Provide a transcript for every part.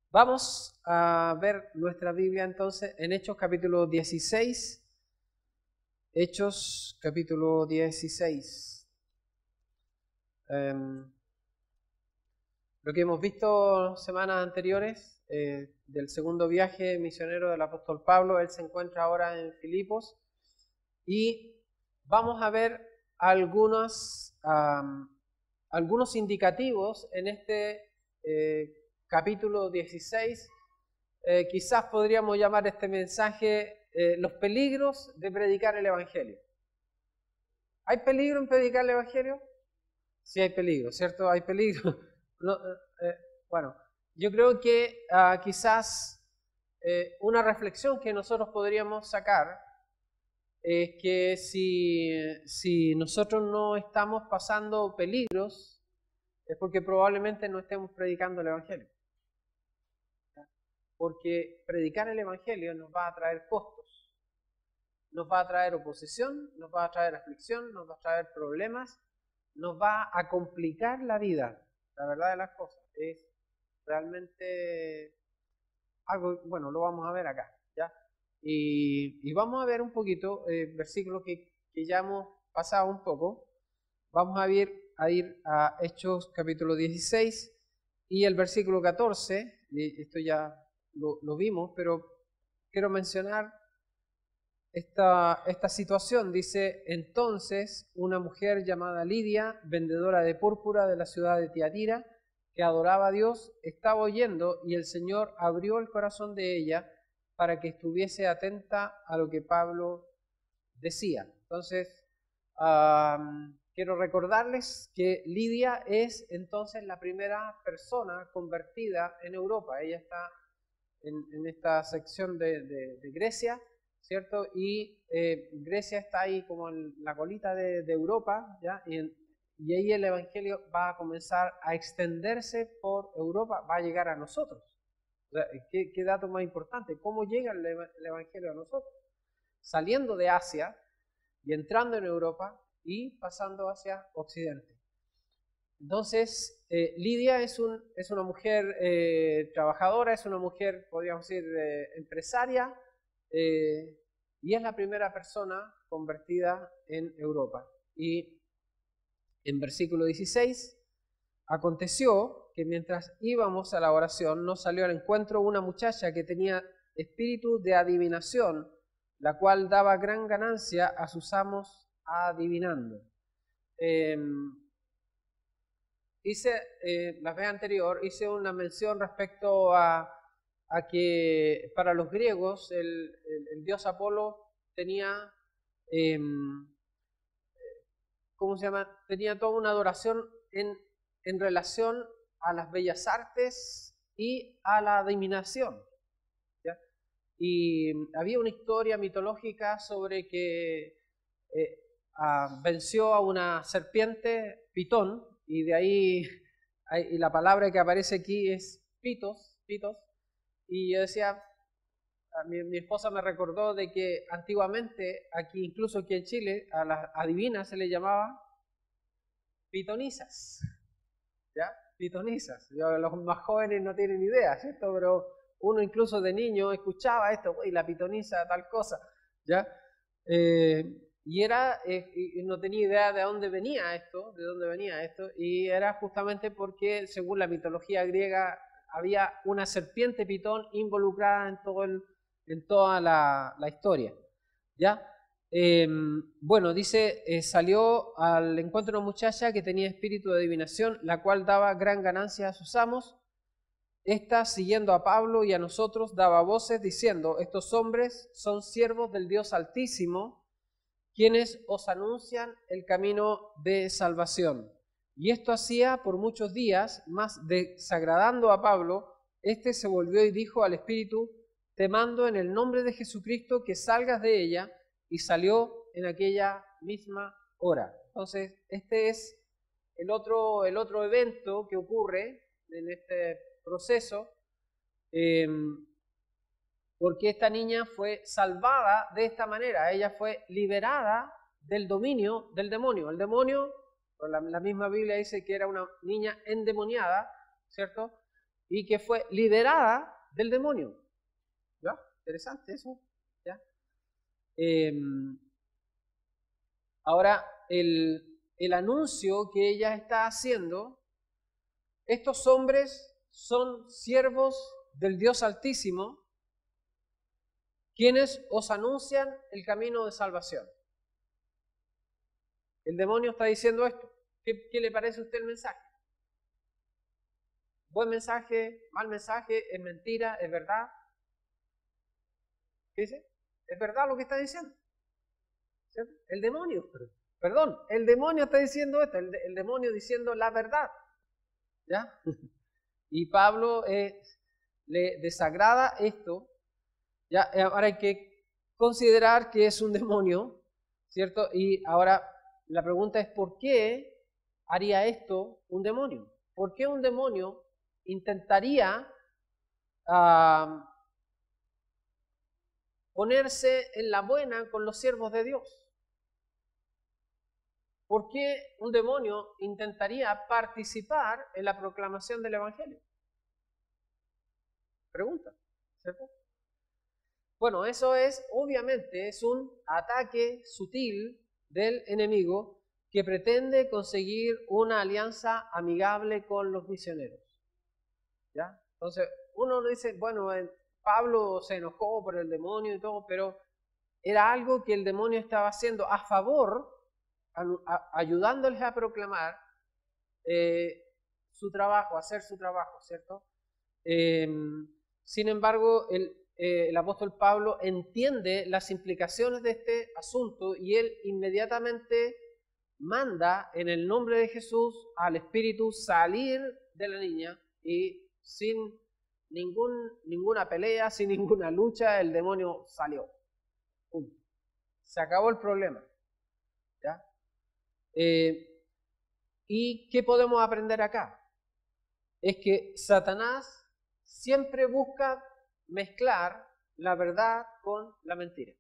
Vamos a ver nuestra Biblia entonces en Hechos capítulo 16. Hechos capítulo 16. Lo que hemos visto semanas anteriores del segundo viaje misionero del apóstol Pablo, él se encuentra ahora en Filipos y vamos a ver algunos indicativos en este capítulo 16. Quizás podríamos llamar este mensaje los peligros de predicar el Evangelio. ¿Hay peligro en predicar el Evangelio? Sí hay peligro, ¿cierto? Hay peligro. No, bueno, yo creo que quizás una reflexión que nosotros podríamos sacar es que si nosotros no estamos pasando peligros, es porque probablemente no estemos predicando el Evangelio. Porque predicar el Evangelio nos va a traer costos, nos va a traer oposición, nos va a traer aflicción, nos va a traer problemas, nos va a complicar la vida. La verdad de las cosas es realmente algo, bueno, lo vamos a ver acá, ¿ya? Y vamos a ver un poquito versículos que ya hemos pasado un poco. Vamos a ir a Hechos capítulo 16 y el versículo 14, y esto ya lo vimos, pero quiero mencionar esta situación. Dice: entonces una mujer llamada Lidia, vendedora de púrpura de la ciudad de Tiatira, que adoraba a Dios, estaba oyendo y el Señor abrió el corazón de ella para que estuviese atenta a lo que Pablo decía. Entonces, quiero recordarles que Lidia es entonces la primera persona convertida en Europa. Ella está en esta sección de Grecia, ¿cierto? Y Grecia está ahí como en la colita de Europa, ¿ya? Y ahí el Evangelio va a comenzar a extenderse por Europa, va a llegar a nosotros. O sea, ¿qué dato más importante? ¿Cómo llega el Evangelio a nosotros? Saliendo de Asia y entrando en Europa y pasando hacia Occidente. Entonces, Lidia es una mujer trabajadora, es una mujer, podríamos decir, empresaria, y es la primera persona convertida en Europa. Y en versículo 16, aconteció que mientras íbamos a la oración, nos salió al encuentro una muchacha que tenía espíritu de adivinación, la cual daba gran ganancia a sus amos adivinando. La vez anterior hice una mención respecto a que para los griegos el dios Apolo tenía, ¿cómo se llama? Tenía toda una adoración en relación a las bellas artes y a la adivinación, ¿ya? Y había una historia mitológica sobre que venció a una serpiente, Pitón, y de ahí y la palabra que aparece aquí es pitos, y yo decía, mi esposa me recordó de que antiguamente, incluso aquí en Chile, a las adivinas se le llamaba pitonisas, ¿ya? Pitonisas. Los más jóvenes no tienen idea, ¿cierto? Pero uno incluso de niño escuchaba esto, uy, la pitonisa, tal cosa, ¿ya? Y no tenía idea de dónde venía esto, y era justamente porque, según la mitología griega, había una serpiente pitón involucrada en toda la historia, ¿ya? Bueno, dice, salió al encuentro una muchacha que tenía espíritu de adivinación, la cual daba gran ganancia a sus amos. Esta, siguiendo a Pablo y a nosotros, daba voces diciendo: estos hombres son siervos del Dios Altísimo, quienes os anuncian el camino de salvación. Y esto hacía por muchos días, mas desagradando a Pablo, este se volvió y dijo al espíritu: te mando en el nombre de Jesucristo que salgas de ella, y salió en aquella misma hora. Entonces, este es el otro evento que ocurre en este proceso, porque esta niña fue salvada de esta manera. Ella fue liberada del dominio del demonio. El demonio, la misma Biblia dice que era una niña endemoniada, ¿cierto? y que fue liberada del demonio. ¿Ya? Interesante eso. ¿Ya? Ahora, el anuncio que ella está haciendo, estos hombres son siervos del Dios Altísimo, quienes os anuncian el camino de salvación. El demonio está diciendo esto. ¿Qué le parece a usted el mensaje? ¿Buen mensaje? ¿Mal mensaje? ¿Es mentira? ¿Es verdad? ¿Qué dice? ¿Es verdad lo que está diciendo? ¿Cierto? El demonio, perdón, el demonio está diciendo esto, el demonio diciendo la verdad. ¿Ya? Y Pablo le desagrada esto. ¿Ya? Ahora hay que considerar que es un demonio, ¿cierto? Y ahora la pregunta es, ¿por qué haría esto un demonio? ¿Por qué un demonio intentaría ponerse en la buena con los siervos de Dios? ¿Por qué un demonio intentaría participar en la proclamación del Evangelio? Pregunta, ¿cierto? Bueno, eso obviamente, es un ataque sutil del enemigo que pretende conseguir una alianza amigable con los misioneros. ¿Ya? Entonces, uno dice, bueno, Pablo se enojó por el demonio y todo, pero era algo que el demonio estaba haciendo a favor, ayudándoles a proclamar su trabajo, hacer su trabajo, ¿cierto? Sin embargo, el apóstol Pablo entiende las implicaciones de este asunto y él inmediatamente manda en el nombre de Jesús al espíritu salir de la niña y sin ninguna pelea, sin ninguna lucha, el demonio salió. ¡Pum! Se acabó el problema. ¿Ya? ¿Y qué podemos aprender acá? Es que Satanás siempre busca mezclar la verdad con la mentira.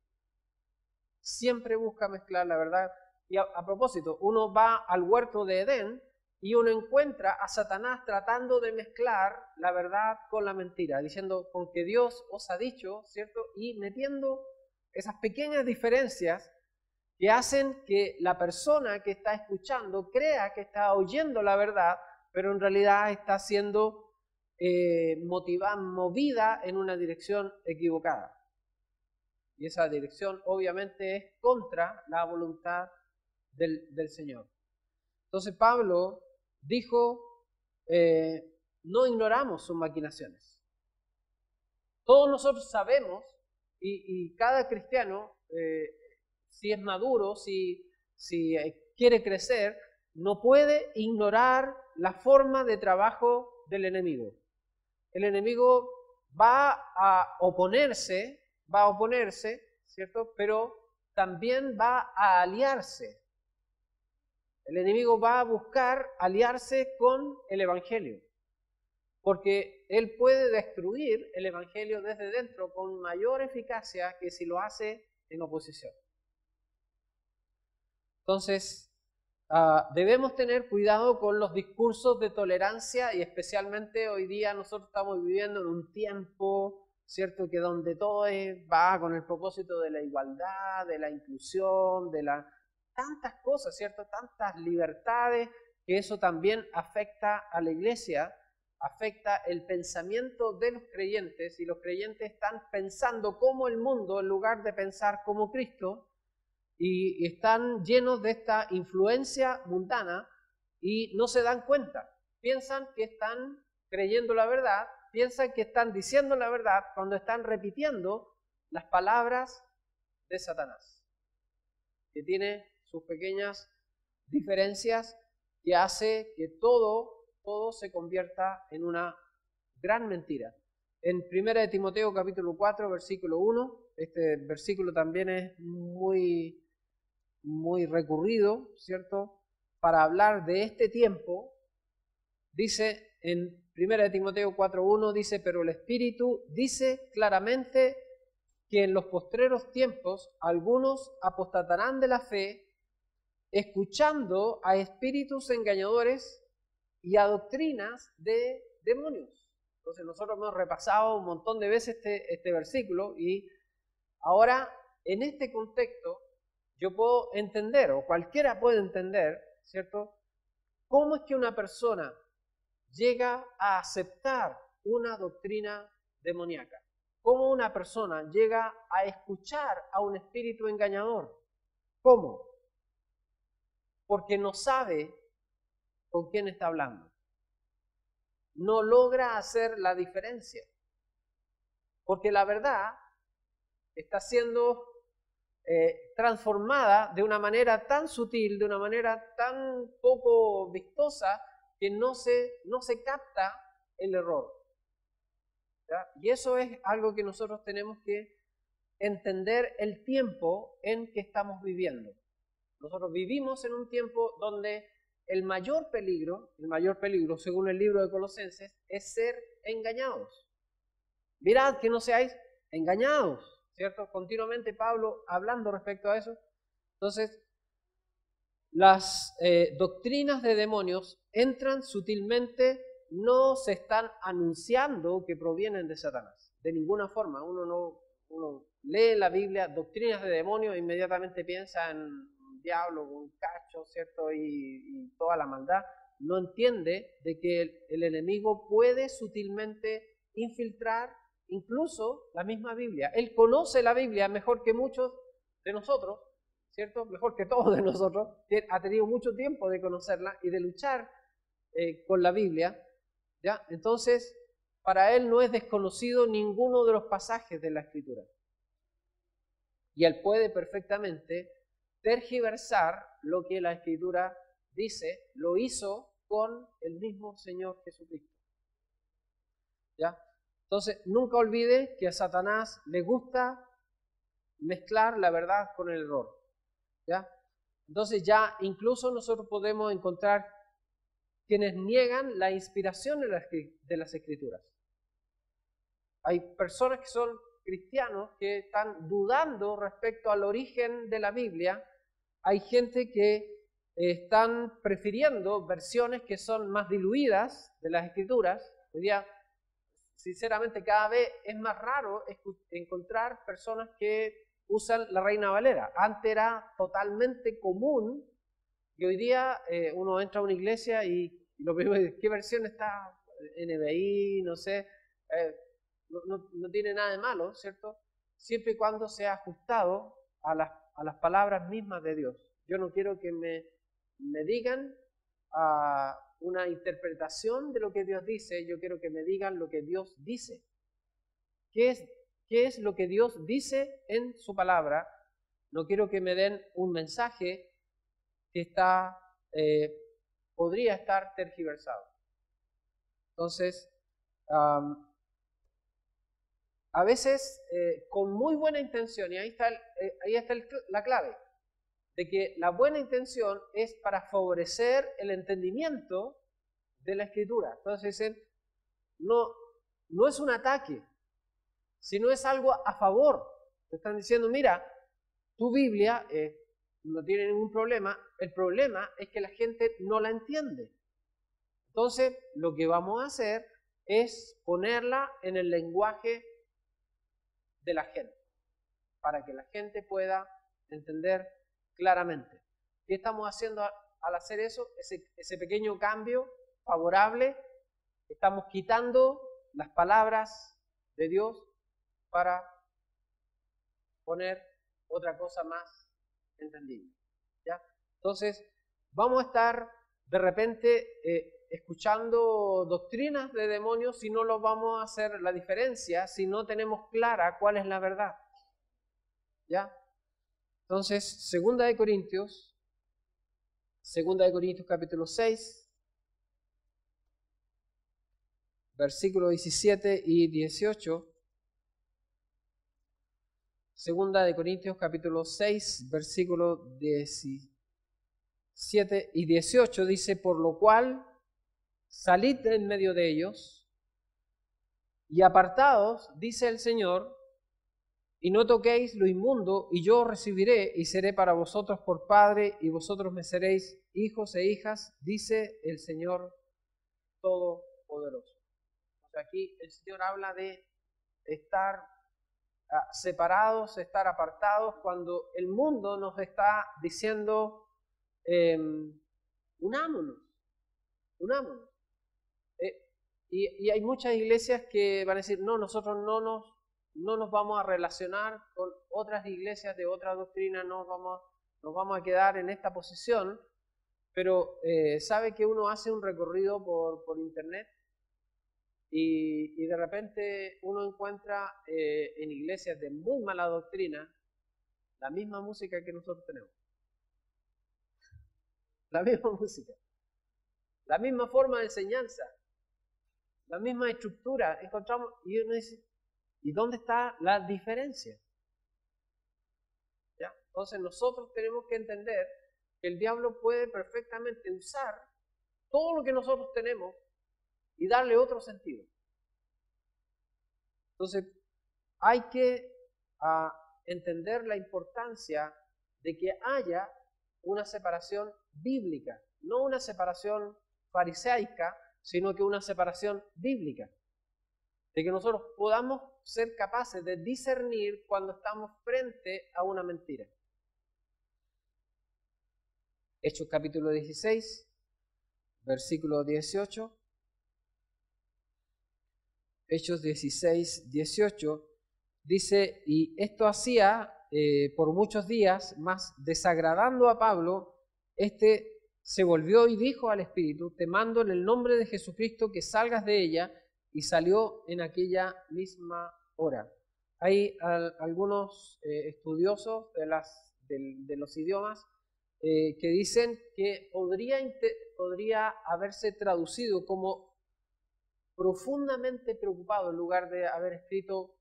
Siempre busca mezclar la verdad. Y a propósito, uno va al huerto de Edén y uno encuentra a Satanás tratando de mezclar la verdad con la mentira, diciendo con que Dios os ha dicho, ¿cierto? Y metiendo esas pequeñas diferencias que hacen que la persona que está escuchando crea que está oyendo la verdad, pero en realidad está siendo movida en una dirección equivocada. Y esa dirección obviamente es contra la voluntad del Señor. Entonces Pablo dijo, no ignoramos sus maquinaciones. Todos nosotros sabemos, y cada cristiano, si es maduro, si quiere crecer, no puede ignorar la forma de trabajo del enemigo. El enemigo va a oponerse, ¿cierto? Pero también va a aliarse. El enemigo va a buscar aliarse con el Evangelio, porque él puede destruir el Evangelio desde dentro con mayor eficacia que si lo hace en oposición. Entonces, debemos tener cuidado con los discursos de tolerancia y especialmente hoy día nosotros estamos viviendo en un tiempo, ¿cierto?, que donde todo va con el propósito de la igualdad, de la inclusión, de tantas cosas, ¿cierto?, tantas libertades, que eso también afecta a la iglesia, afecta el pensamiento de los creyentes y los creyentes están pensando como el mundo en lugar de pensar como Cristo. Y están llenos de esta influencia mundana y no se dan cuenta. Piensan que están creyendo la verdad, piensan que están diciendo la verdad cuando están repitiendo las palabras de Satanás, que tiene sus pequeñas diferencias que hace que todo se convierta en una gran mentira. En 1 Timoteo capítulo 4, versículo 1, este versículo también es muy recurrido, ¿cierto?, para hablar de este tiempo. Dice en 1 Timoteo 4:1, dice, pero el Espíritu dice claramente que en los postreros tiempos algunos apostatarán de la fe, escuchando a espíritus engañadores y a doctrinas de demonios. Entonces nosotros hemos repasado un montón de veces este versículo y ahora en este contexto yo puedo entender, o cualquiera puede entender, ¿cierto? ¿Cómo es que una persona llega a aceptar una doctrina demoníaca? ¿Cómo una persona llega a escuchar a un espíritu engañador? ¿Cómo? Porque no sabe con quién está hablando. No logra hacer la diferencia. Porque la verdad está siendo transformada de una manera tan sutil, de una manera tan poco vistosa, que no se capta el error. ¿Ya? Y eso es algo que nosotros tenemos que entender el tiempo en que estamos viviendo. Nosotros vivimos en un tiempo donde el mayor peligro, según el libro de Colosenses, es ser engañados. Mirad que no seáis engañados, ¿cierto? Continuamente Pablo hablando respecto a eso. Entonces, las doctrinas de demonios entran sutilmente, no se están anunciando que provienen de Satanás. De ninguna forma. Uno lee la Biblia, doctrinas de demonios, e inmediatamente piensa en un diablo, un cacho, ¿cierto? Y toda la maldad. No entiende de que el enemigo puede sutilmente infiltrar incluso la misma Biblia. Él conoce la Biblia mejor que muchos de nosotros, ¿cierto? Mejor que todos de nosotros. Ha tenido mucho tiempo de conocerla y de luchar con la Biblia, ¿ya? Entonces, para él no es desconocido ninguno de los pasajes de la Escritura. Y él puede perfectamente tergiversar lo que la Escritura dice. Lo hizo con el mismo Señor Jesucristo. ¿Ya? Entonces, nunca olvide que a Satanás le gusta mezclar la verdad con el error. ¿Ya? Entonces ya incluso nosotros podemos encontrar quienes niegan la inspiración de las Escrituras. Hay personas que son cristianos que están dudando respecto al origen de la Biblia. Hay gente que están prefiriendo versiones que son más diluidas de las Escrituras. Hoy día, sinceramente, cada vez es más raro encontrar personas que usan la Reina Valera. Antes era totalmente común y hoy día uno entra a una iglesia y lo primero es, ¿qué versión está? NBI, no sé. No tiene nada de malo, ¿cierto? Siempre y cuando sea ajustado a las palabras mismas de Dios. Yo no quiero que me digan una interpretación de lo que Dios dice, yo quiero que me digan lo que Dios dice. ¿Qué es lo que Dios dice en su palabra? No quiero que me den un mensaje que podría estar tergiversado. Entonces, a veces con muy buena intención, y ahí está la clave, de que la buena intención es para favorecer el entendimiento de la Escritura. Entonces dicen, no es un ataque, sino es algo a favor. Te están diciendo, mira, tu Biblia no tiene ningún problema, el problema es que la gente no la entiende. Entonces, lo que vamos a hacer es ponerla en el lenguaje de la gente, para que la gente pueda entender claramente. ¿Qué estamos haciendo al hacer eso? Ese pequeño cambio favorable, estamos quitando las palabras de Dios para poner otra cosa más entendible. ¿Ya? Entonces, vamos a estar de repente escuchando doctrinas de demonios si no lo vamos a hacer la diferencia, si no tenemos clara cuál es la verdad. ¿Ya? Entonces, Segunda de Corintios capítulo 6, versículos 17 y 18. Segunda de Corintios capítulo 6, versículos 17 y 18 dice, por lo cual salid en medio de ellos y apartaos, dice el Señor, y no toquéis lo inmundo, y yo os recibiré y seré para vosotros por Padre, y vosotros me seréis hijos e hijas, dice el Señor Todopoderoso. O Aquí el Señor habla de estar separados, estar apartados, cuando el mundo nos está diciendo, unámonos. Y hay muchas iglesias que van a decir, no, nosotros no nos vamos a relacionar con otras iglesias de otra doctrina, nos vamos a quedar en esta posición, pero sabe que uno hace un recorrido por internet y de repente uno encuentra en iglesias de muy mala doctrina la misma música que nosotros tenemos. La misma música, la misma forma de enseñanza, la misma estructura. Encontramos, y uno dice, ¿y dónde está la diferencia? ¿Ya? Entonces nosotros tenemos que entender que el diablo puede perfectamente usar todo lo que nosotros tenemos y darle otro sentido. Entonces hay que entender la importancia de que haya una separación bíblica, no una separación fariseica, sino que una separación bíblica, de que nosotros podamos ser capaces de discernir cuando estamos frente a una mentira. Hechos capítulo 16, versículo 18. Hechos 16, 18, dice, y esto hacía por muchos días, mas desagradando a Pablo, se volvió y dijo al Espíritu, te mando en el nombre de Jesucristo que salgas de ella, y salió en aquella misma hora. Hay algunos estudiosos de los idiomas que dicen que podría haberse traducido como profundamente preocupado, en lugar de haber escrito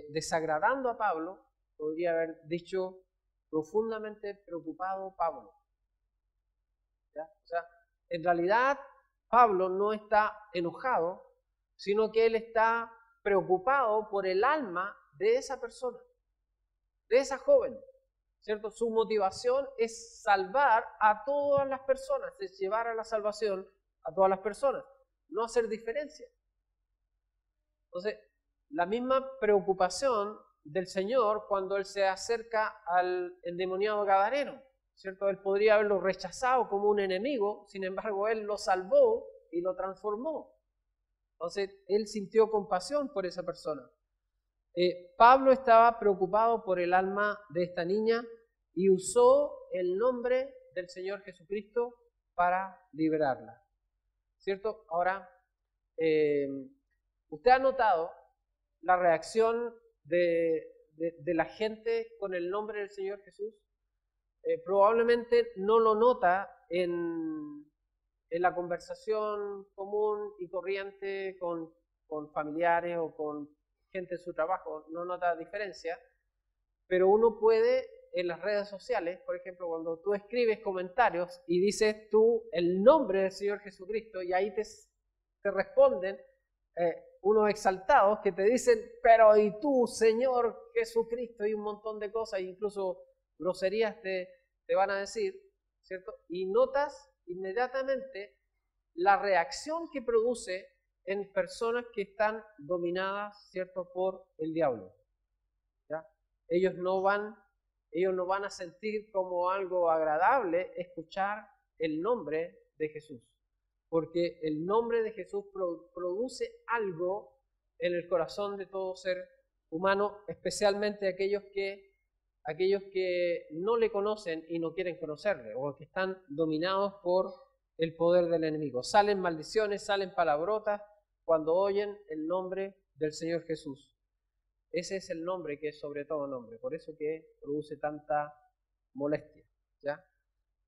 desagradando a Pablo, podría haber dicho profundamente preocupado Pablo. ¿Ya? O sea, en realidad Pablo no está enojado, sino que él está preocupado por el alma de esa persona, de esa joven, ¿cierto? Su motivación es salvar a todas las personas, es llevar a la salvación a todas las personas, no hacer diferencia. Entonces, la misma preocupación del Señor cuando Él se acerca al endemoniado gadareno, ¿cierto? Él podría haberlo rechazado como un enemigo, sin embargo, Él lo salvó y lo transformó. Entonces, Él sintió compasión por esa persona. Pablo estaba preocupado por el alma de esta niña y usó el nombre del Señor Jesucristo para liberarla, ¿cierto? Ahora, ¿usted ha notado la reacción de la gente con el nombre del Señor Jesús? Probablemente no lo nota en la conversación común y corriente con familiares o con gente en su trabajo, no nota diferencia, pero uno puede en las redes sociales, por ejemplo, cuando tú escribes comentarios y dices tú el nombre del Señor Jesucristo y ahí te responden unos exaltados que te dicen, pero ¿y tú, Señor Jesucristo? Y un montón de cosas, incluso groserías te van a decir, ¿cierto? Y notas inmediatamente la reacción que produce en personas que están dominadas, ¿cierto?, por el diablo. ¿Ya? Ellos no van a sentir como algo agradable escuchar el nombre de Jesús, porque el nombre de Jesús produce algo en el corazón de todo ser humano, especialmente aquellos que no le conocen y no quieren conocerle, o que están dominados por el poder del enemigo. Salen maldiciones, salen palabrotas cuando oyen el nombre del Señor Jesús. Ese es el nombre que es sobre todo nombre, por eso que produce tanta molestia. ¿Ya?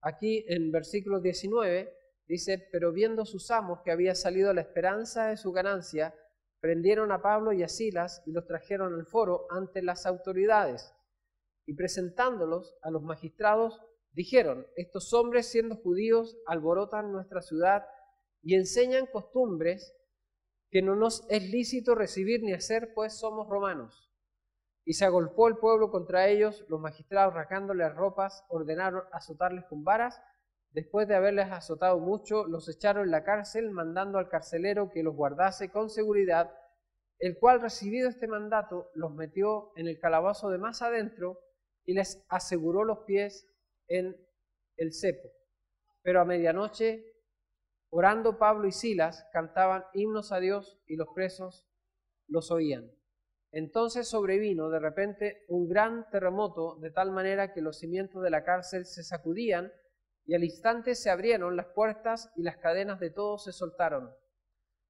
Aquí en versículo 19 dice, pero viendo sus amos que había salido la esperanza de su ganancia, prendieron a Pablo y a Silas y los trajeron al foro ante las autoridades. Y presentándolos a los magistrados, dijeron, estos hombres siendo judíos alborotan nuestra ciudad y enseñan costumbres que no nos es lícito recibir ni hacer, pues somos romanos. Y se agolpó el pueblo contra ellos, los magistrados rasgándoles ropas ordenaron azotarles con varas, Después de haberles azotado mucho, los echaron en la cárcel, mandando al carcelero que los guardase con seguridad, el cual, recibido este mandato, los metió en el calabozo de más adentro y les aseguró los pies en el cepo. Pero a medianoche, orando Pablo y Silas, cantaban himnos a Dios y los presos los oían. Entonces sobrevino de repente un gran terremoto, de tal manera que los cimientos de la cárcel se sacudían, y al instante se abrieron las puertas y las cadenas de todos se soltaron.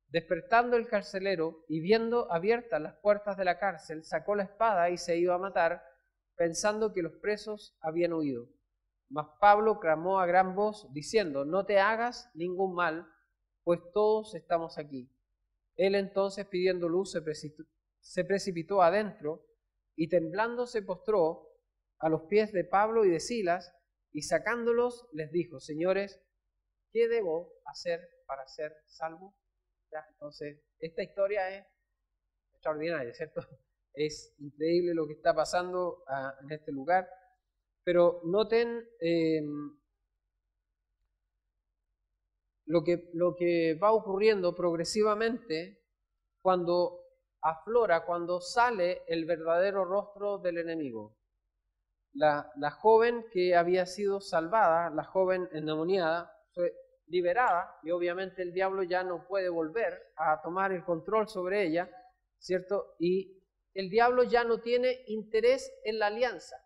Despertando el carcelero y viendo abiertas las puertas de la cárcel, sacó la espada y se iba a matar, pensando que los presos habían huido. Mas Pablo clamó a gran voz, diciendo: no te hagas ningún mal, pues todos estamos aquí. Él entonces, pidiendo luz, se precipitó adentro y temblando se postró a los pies de Pablo y de Silas, y sacándolos les dijo: señores, ¿qué debo hacer para ser salvo? ¿Ya? Entonces, esta historia es extraordinaria, ¿cierto? Es increíble lo que está pasando en este lugar, pero noten lo que va ocurriendo progresivamente cuando aflora, cuando sale el verdadero rostro del enemigo. La joven que había sido salvada, la joven endemoniada, fue liberada, y obviamente el diablo ya no puede volver a tomar el control sobre ella, ¿cierto? Y el diablo ya no tiene interés en la alianza,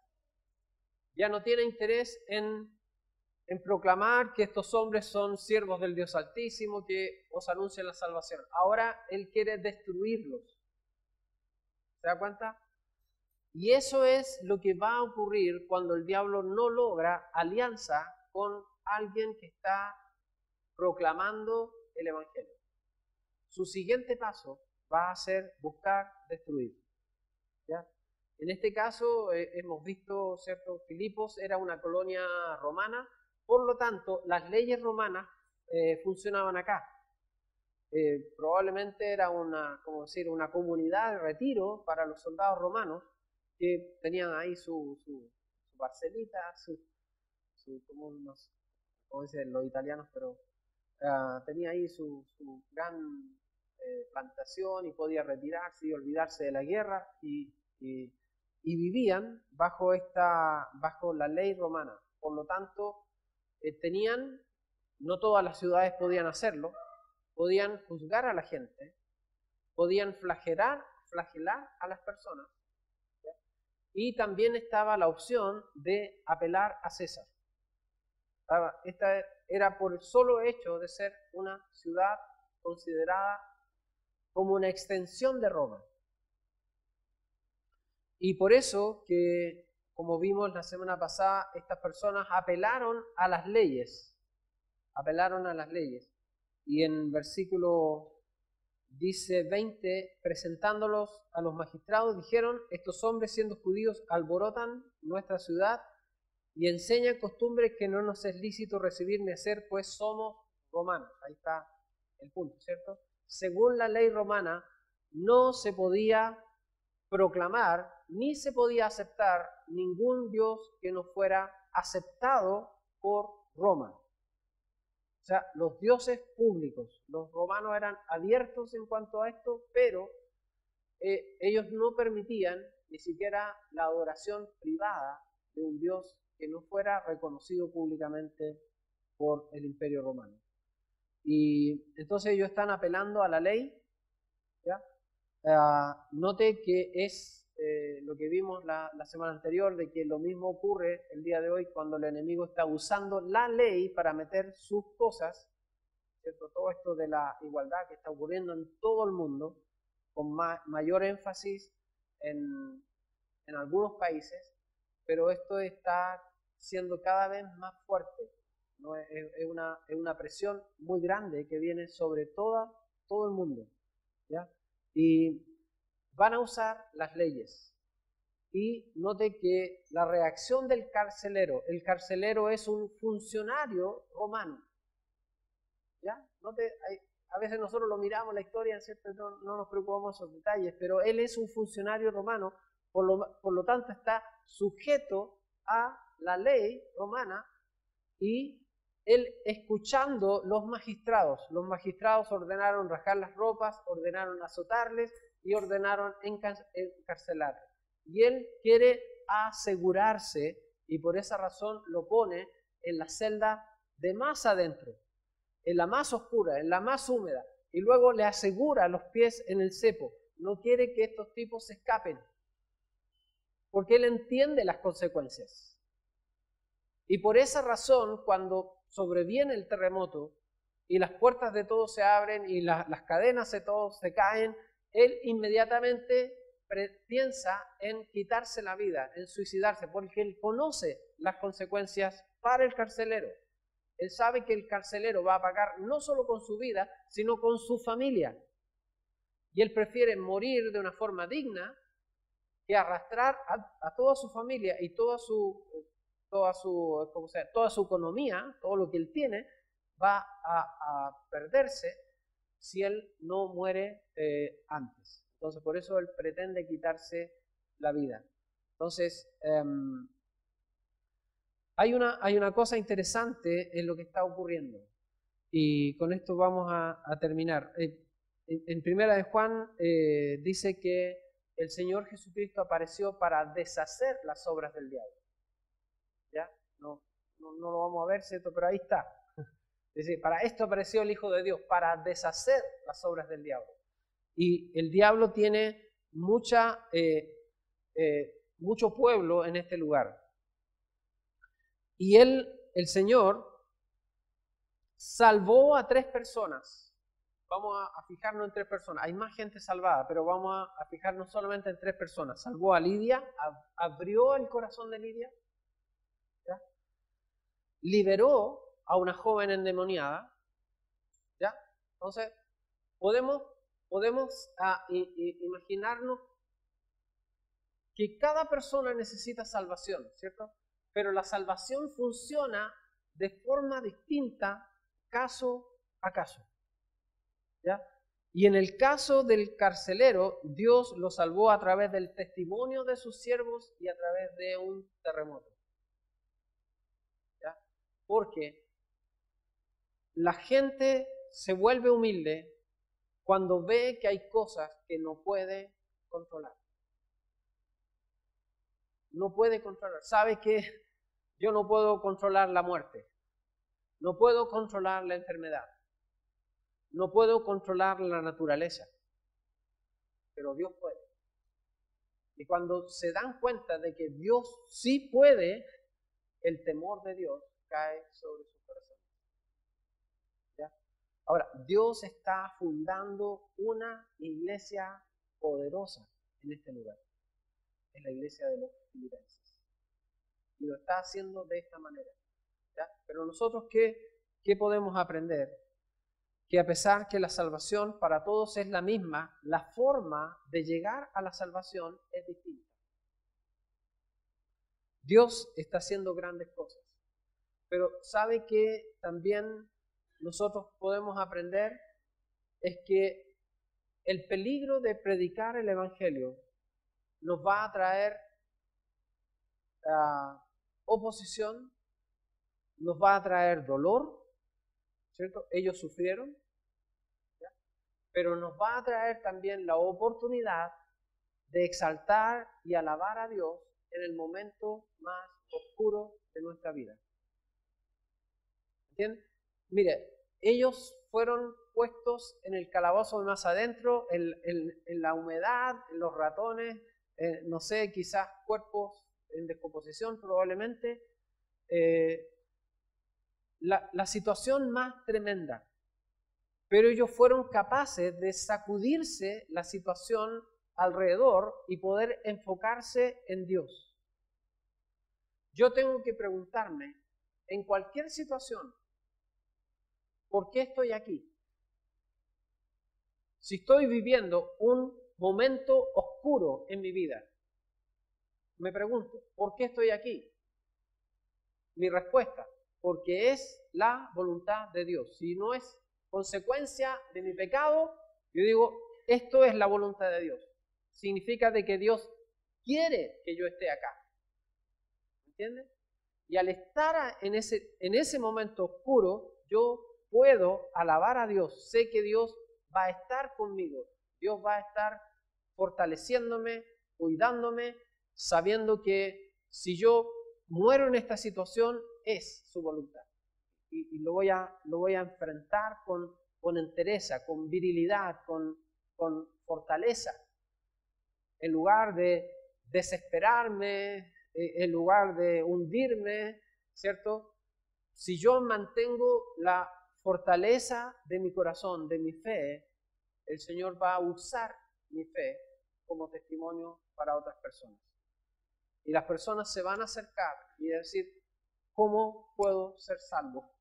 ya no tiene interés en proclamar que estos hombres son siervos del Dios Altísimo, que os anuncian la salvación. Ahora él quiere destruirlos. ¿Se da cuenta? Y eso es lo que va a ocurrir cuando el diablo no logra alianza con alguien que está proclamando el Evangelio. Su siguiente paso va a ser buscar destruir. ¿Ya? En este caso hemos visto, ¿cierto? Filipos era una colonia romana, por lo tanto las leyes romanas funcionaban acá. Probablemente era una comunidad de retiro para los soldados romanos, que tenían ahí su parcelita, como dicen los italianos, pero tenía ahí su gran plantación, y podía retirarse y olvidarse de la guerra, y vivían bajo la ley romana. Por lo tanto, no todas las ciudades podían hacerlo, podían juzgar a la gente, podían flagelar a las personas, ¿ya? Y también estaba la opción de apelar a César. Esta era por el solo hecho de ser una ciudad considerada como una extensión de Roma. Y por eso que, como vimos la semana pasada, estas personas apelaron a las leyes. Y en versículo dice 20, presentándolos a los magistrados, dijeron: estos hombres, siendo judíos, alborotan nuestra ciudad y enseñan costumbres que no nos es lícito recibir ni hacer, pues somos romanos. Ahí está el punto, ¿cierto? Según la ley romana, no se podía proclamar ni se podía aceptar ningún Dios que no fuera aceptado por Roma. O sea, los dioses públicos, los romanos eran abiertos en cuanto a esto, pero ellos no permitían ni siquiera la adoración privada de un dios que no fuera reconocido públicamente por el Imperio Romano. Y entonces ellos están apelando a la ley, ¿ya? Note que es lo que vimos la semana anterior, de que lo mismo ocurre el día de hoy cuando el enemigo está usando la ley para meter sus cosas, ¿cierto? Todo esto de la igualdad que está ocurriendo en todo el mundo, con mayor énfasis en algunos países, pero esto está siendo cada vez más fuerte, ¿no? Es una presión muy grande que viene sobre todo el mundo, ¿ya? Y van a usar las leyes. Y note que la reacción del carcelero, el carcelero es un funcionario romano, ¿ya? Note, a veces nosotros lo miramos la historia, ¿cierto? No nos preocupamos de esos detalles, pero él es un funcionario romano, por lo tanto está sujeto a la ley romana, y él escuchando los magistrados ordenaron rasgar las ropas, ordenaron azotarles y ordenaron encarcelarles. Y él quiere asegurarse y por esa razón lo pone en la celda de más adentro, en la más oscura, en la más húmeda, y luego le asegura los pies en el cepo. No quiere que estos tipos se escapen, porque él entiende las consecuencias. Y por esa razón, cuando sobreviene el terremoto y las puertas de todos se abren y las cadenas de todos se caen, él inmediatamente piensa en quitarse la vida, en suicidarse, porque él conoce las consecuencias para el carcelero. Él sabe que el carcelero va a pagar no solo con su vida, sino con su familia. Y él prefiere morir de una forma digna que arrastrar a toda su familia y toda su economía, todo lo que él tiene, va a perderse si él no muere antes. Entonces, por eso él pretende quitarse la vida. Entonces, hay una cosa interesante en lo que está ocurriendo. Y con esto vamos a terminar. En Primera de Juan dice que el Señor Jesucristo apareció para deshacer las obras del diablo. ¿Ya? No lo vamos a ver, ¿cierto? Pero ahí está. Es decir, para esto apareció el Hijo de Dios, para deshacer las obras del diablo. Y el diablo tiene mucho pueblo en este lugar. Y el Señor salvó a 3 personas. Vamos a fijarnos en 3 personas. Hay más gente salvada, pero vamos a fijarnos solamente en 3 personas. Salvó a Lidia, abrió el corazón de Lidia, ¿ya? Liberó a una joven endemoniada, ¿ya? Entonces, podemos imaginarnos que cada persona necesita salvación, ¿cierto? Pero la salvación funciona de forma distinta caso a caso, ¿ya? Y en el caso del carcelero, Dios lo salvó a través del testimonio de sus siervos y a través de un terremoto, ¿ya? Porque la gente se vuelve humilde cuando ve que hay cosas que no puede controlar. No puede controlar. Sabe que yo no puedo controlar la muerte. No puedo controlar la enfermedad. No puedo controlar la naturaleza. Pero Dios puede. Y cuando se dan cuenta de que Dios sí puede, el temor de Dios cae sobre su corazón. ¿Ya? Ahora, Dios está fundando una iglesia poderosa en este lugar. En la iglesia de los filipenses. Y lo está haciendo de esta manera. ¿Ya? Pero nosotros, ¿qué podemos aprender? Que a pesar que la salvación para todos es la misma, la forma de llegar a la salvación es distinta. Dios está haciendo grandes cosas. Pero ¿sabe que también nosotros podemos aprender? Es que el peligro de predicar el Evangelio nos va a traer oposición, nos va a traer dolor, ¿cierto? Ellos sufrieron, ¿ya? Pero nos va a traer también la oportunidad de exaltar y alabar a Dios en el momento más oscuro de nuestra vida. ¿Entienden? Mire, ellos fueron puestos en el calabozo de más adentro, en la humedad, en los ratones, no sé, quizás cuerpos en descomposición probablemente, la situación más tremenda. Pero ellos fueron capaces de sacudirse la situación alrededor y poder enfocarse en Dios. Yo tengo que preguntarme, en cualquier situación, ¿por qué estoy aquí? Si estoy viviendo un momento oscuro en mi vida, me pregunto, ¿por qué estoy aquí? Mi respuesta, porque es la voluntad de Dios. Si no es consecuencia de mi pecado, yo digo, esto es la voluntad de Dios. Significa de que Dios quiere que yo esté acá. ¿Entiendes? Y al estar en ese momento oscuro, yo puedo alabar a Dios. Sé que Dios va a estar conmigo. Dios va a estar fortaleciéndome, cuidándome, sabiendo que si yo muero en esta situación es su voluntad. Y lo voy a enfrentar con entereza, con virilidad, con fortaleza. En lugar de desesperarme, en lugar de hundirme, ¿cierto? Si yo mantengo la fortaleza de mi corazón, de mi fe, el Señor va a usar mi fe como testimonio para otras personas. Y las personas se van a acercar y decir, ¿cómo puedo ser salvo?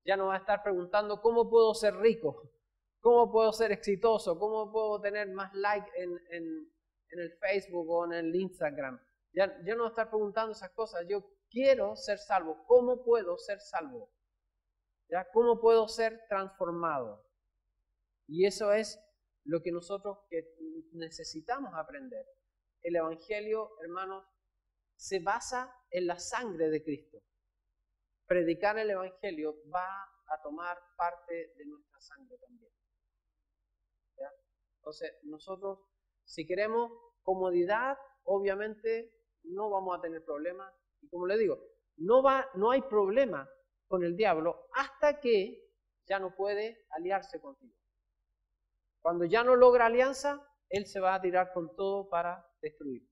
Ya no va a estar preguntando, ¿cómo puedo ser rico? ¿Cómo puedo ser exitoso? ¿Cómo puedo tener más likes en el Facebook o en el Instagram? Ya no va a estar preguntando esas cosas. Yo quiero ser salvo. ¿Cómo puedo ser salvo? ¿Ya? ¿Cómo puedo ser transformado? Y eso es lo que nosotros necesitamos aprender. El Evangelio, hermanos, se basa en la sangre de Cristo. Predicar el Evangelio va a tomar parte de nuestra sangre también. ¿Ya? Entonces, nosotros, si queremos comodidad, obviamente no vamos a tener problemas. Y como le digo, no hay problema con el diablo hasta que ya no puede aliarse contigo. Cuando ya no logra alianza, él se va a tirar con todo para destruirte.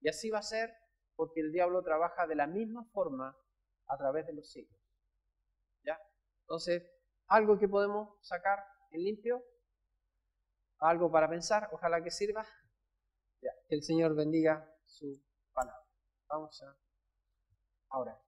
Y así va a ser porque el diablo trabaja de la misma forma a través de los siglos. ¿Ya? Entonces, algo que podemos sacar en limpio, algo para pensar, ojalá que sirva. Ya, que el Señor bendiga su palabra. Vamos a orar.